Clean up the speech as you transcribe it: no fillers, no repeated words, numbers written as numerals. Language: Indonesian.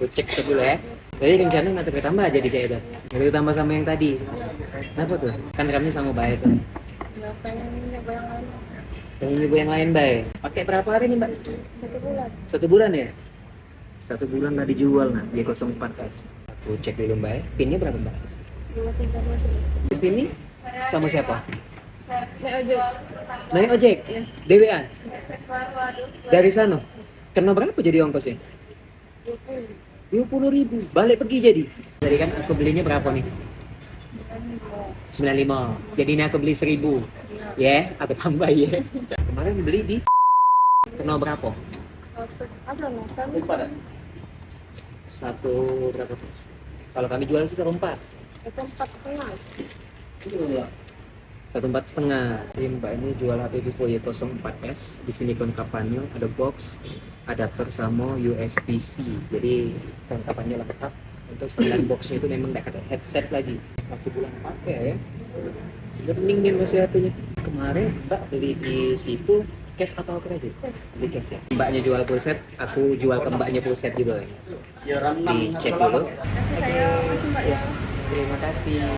Aku cek dulu ya. Jadi rencana nanti tambah aja di cek itu. Nanti tambah sama yang tadi. Kenapa tuh? Kan remnya sama baik tuh. Nggak pengen nyoba yang lain. Pengen nyoba yang lain baik. Pakai berapa hari nih mbak? 1 bulan. 1 bulan ya? 1 bulan nggak dijual nah, Y04S. Aku cek dulu mbak ya. Pinnya berapa mbak? 232. Di sini sama siapa? Naik ojek. Naik ojek? Iya. Dewean? Dari sana? Kena berapa jadi ongkosnya? 20. 20.000. Balik pergi jadi. Jadi kan aku belinya berapa nih? 95. Jadi ini aku beli 1.000. Ya, aku tambah ya. Kemarin beli di kena berapa? Ada loh kan? Satu berapa? Kalau kami jual sih 1,4. Itu 4,5. 1,4,5. Jadi mbak ini jual HP Vivo Y04S. Di sini kelengkapannya ada box, adapter sama USB-C. Jadi kelengkapannya lengkap. Untuk standar boxnya itu memang tidak ada headset lagi. 1 bulan pakai ya. Bening nih masih HP-nya. Kemarin mbak beli di situ cash atau kredit? Beli cash ya. Mbaknya jual full set, aku jual ke mbaknya full set juga. Dicek dulu. Kasih saya masih mbak ya. Terima kasih.